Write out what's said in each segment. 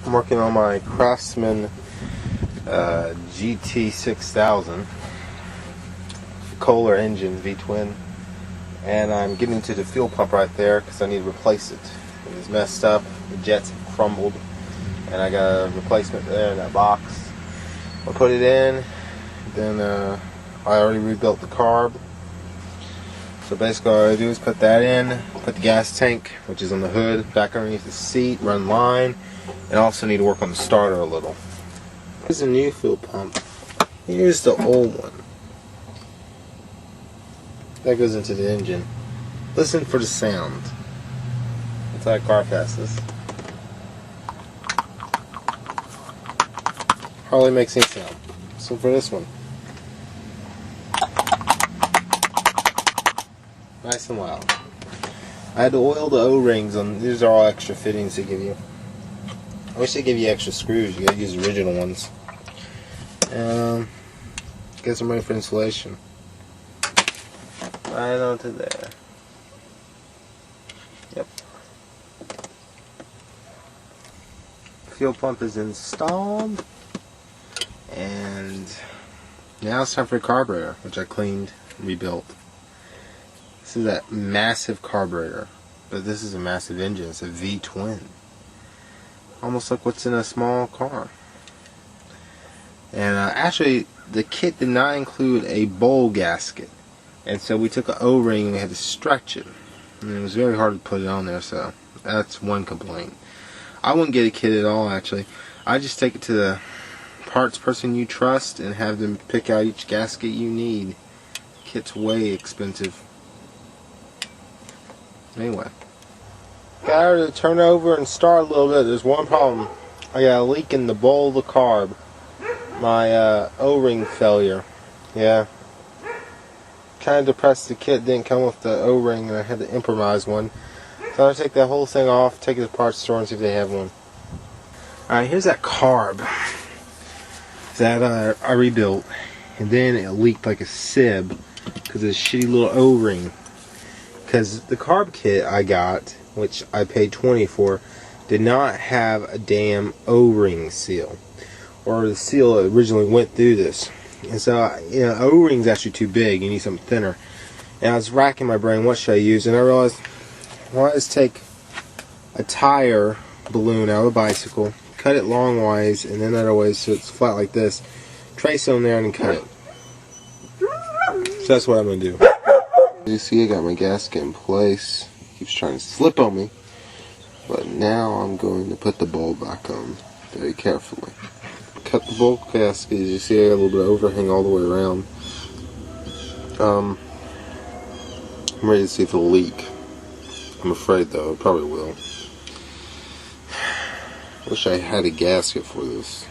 I'm working on my Craftsman GT 6000 Kohler engine V-twin, and I'm getting to the fuel pump right there because I need to replace it. It was messed up, the jets have crumbled, and I got a replacement there in that box. I'll put it in, then I already rebuilt the carb. So basically all I do is put that in, put the gas tank, which is on the hood, back underneath the seat, run line, and also need to work on the starter a little. Here's a new fuel pump. Here's the old one. That goes into the engine. Listen for the sound. That's how a car passes. Hardly makes any sound. So for this one. Nice and loud. I had to oil the O-rings on. These are all extra fittings they give you. I wish they give you extra screws. You gotta use the original ones. Get some ready for installation. Right onto there. Yep. Fuel pump is installed, and now it's time for the carburetor, which I cleaned and rebuilt. This is that massive carburetor, but this is a massive engine. It's a V-twin. Almost like what's in a small car. And actually, the kit did not include a bowl gasket, and so we took an O-ring and we had to stretch it. And it was very hard to put it on there, so that's one complaint. I wouldn't get a kit at all, actually. I just take it to the parts person you trust and have them pick out each gasket you need. Kit's way expensive. Anyway, got her to turn over and start a little bit. There's one problem. I got a leak in the bowl of the carb. My O-ring failure. Yeah. Kind of depressed the kit didn't come with the O-ring, and I had to improvise one. So I'm going to take that whole thing off, take it to the parts store and see if they have one. Alright, here's that carb that I rebuilt. And then it leaked like a sieve because of this shitty little O-ring. Because the carb kit I got, which I paid $20 for, did not have a damn O-ring seal. Or the seal that originally went through this. And so, you know, O-ring's actually too big. You need something thinner. And I was racking my brain, what should I use? And I realized, well, let's take a tire balloon out of a bicycle, cut it longwise, and then other ways so it's flat like this. Trace it on there and then cut it. So that's what I'm going to do. As you see, I got my gasket in place. It keeps trying to slip on me. But now I'm going to put the bowl back on very carefully. Cut the bowl gasket. As you see, I got a little bit of overhang all the way around. I'm ready to see if it'll leak. I'm afraid though, it probably will. Wish I had a gasket for this.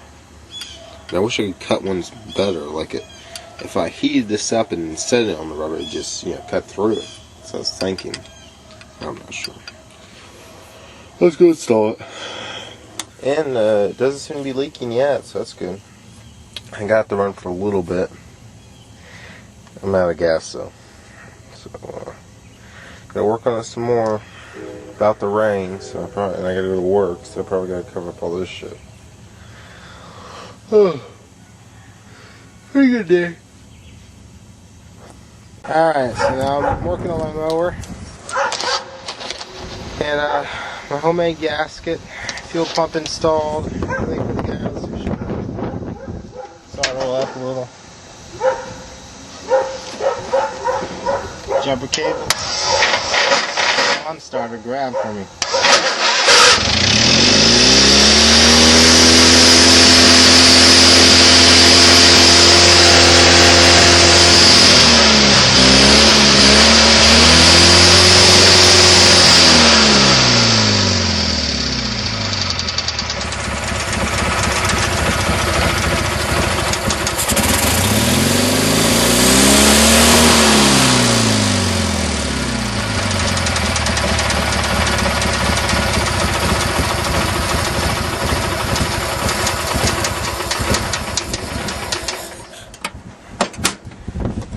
And I wish I could cut ones better. Like it, if I heated this up and set it on the rubber, it just, you know, cut through it. So I was thinking. I'm not sure. Let's go install it. And it doesn't seem to be leaking yet, so that's good. I got to run for a little bit. I'm out of gas though. So, gotta work on it some more. About the rain, so and I gotta go to work, so I probably gotta cover up all this shit. Oh, pretty good day. Alright, so now I'm working on my mower. And my homemade gasket, fuel pump installed. Wait for the gas. Start roll up a little. Jumper cable. Lawn starter grab for me.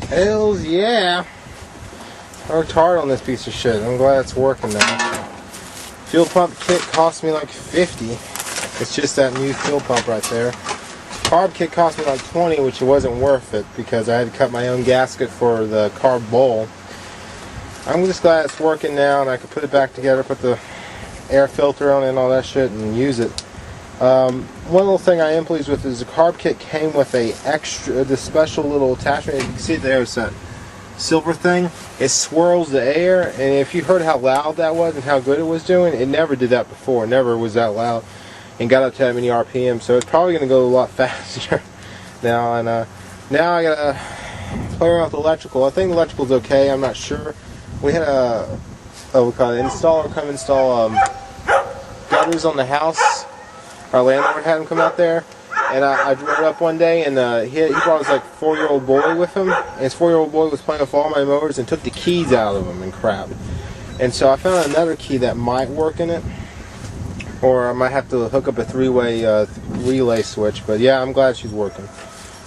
Hells yeah! I worked hard on this piece of shit. I'm glad it's working now. Fuel pump kit cost me like $50. It's just that new fuel pump right there. Carb kit cost me like 20, which it wasn't worth it because I had to cut my own gasket for the carb bowl. I'm just glad it's working now and I can put it back together, put the air filter on it and all that shit and use it. One little thing I am pleased with is the carb kit came with this special little attachment. You can see it there, it's that silver thing. It swirls the air, and if you heard how loud that was and how good it was doing, it never did that before. It never was that loud and got up to that many RPM, so it's probably going to go a lot faster now. And now I gotta play around with the electrical. I think the electrical's okay. I'm not sure. We had an installer come install gutters on the house. Our landlord had him come out there, and I drove up one day, and he brought his like 4-year-old boy with him, and his 4-year-old boy was playing with all my motors and took the keys out of them and crap. And so I found another key that might work in it, or I might have to hook up a 3-way relay switch. But yeah, I'm glad she's working.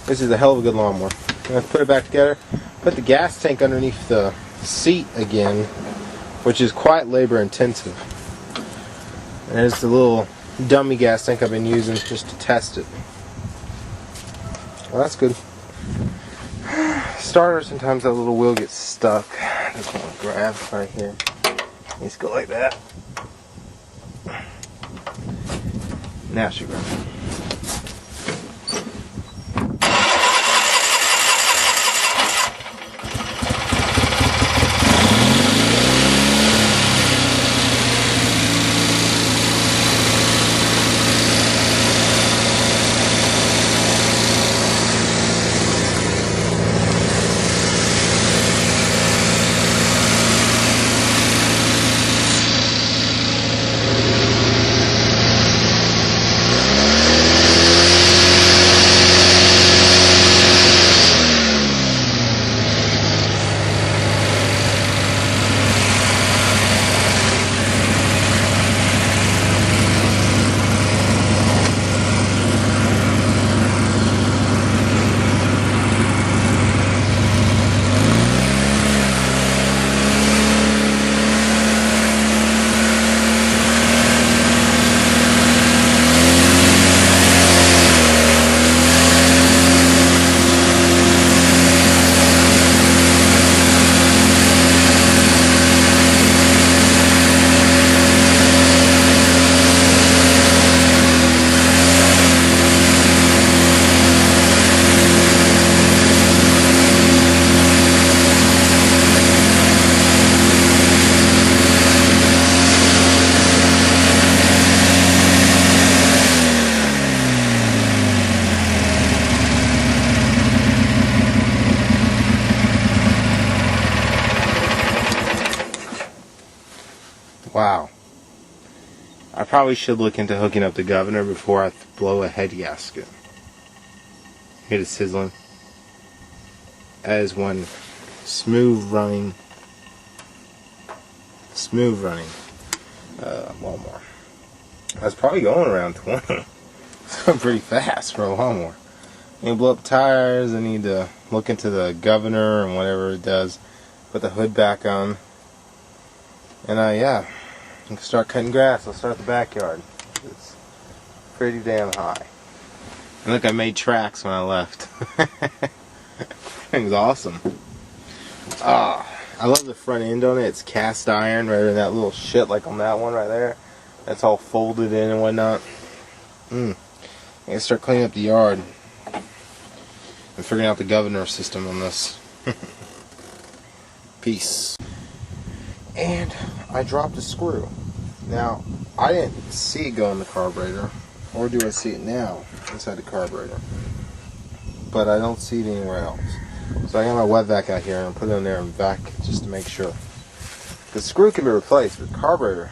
This is a hell of a good lawnmower. I'm going to put it back together, put the gas tank underneath the seat again, which is quite labor intensive. And there's the little dummy gas tank I've been using just to test it. Well, that's good. Starter, sometimes that little wheel gets stuck. I just want to grab right here. Just go like that. Now she grabs. Wow. I probably should look into hooking up the governor before I blow a head gasket. Hear it sizzling. That is one smooth running lawnmower. I was probably going around 20. So pretty fast for a lawnmower. I need to blow up the tires. I need to look into the governor and whatever it does. Put the hood back on. And yeah, I can start cutting grass. I'll start the backyard. It's pretty damn high. And look, I made tracks when I left. Thing's awesome. I love the front end on it. It's cast iron rather than that little shit like on that one right there. That's all folded in and whatnot. I gotta start cleaning up the yard and figuring out the governor system on this. Peace. And I dropped a screw. Now, I didn't see it go in the carburetor, or do I see it now inside the carburetor? But I don't see it anywhere else. So I got my wet vac out here and I'll put it in there and vac just to make sure. The screw can be replaced, but the carburetor,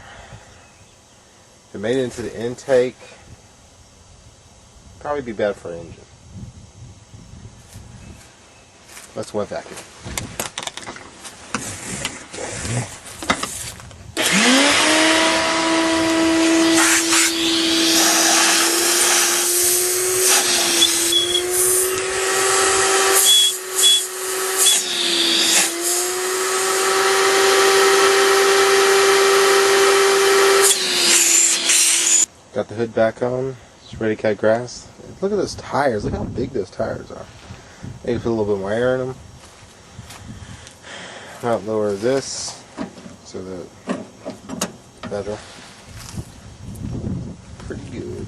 if it made it into the intake, probably be bad for an engine. Let's wet vac it. Got the hood back on. It's ready to cut grass. Look at those tires. Look how big those tires are. Maybe put a little bit more air in them. Might lower this so that it's better. Pretty good.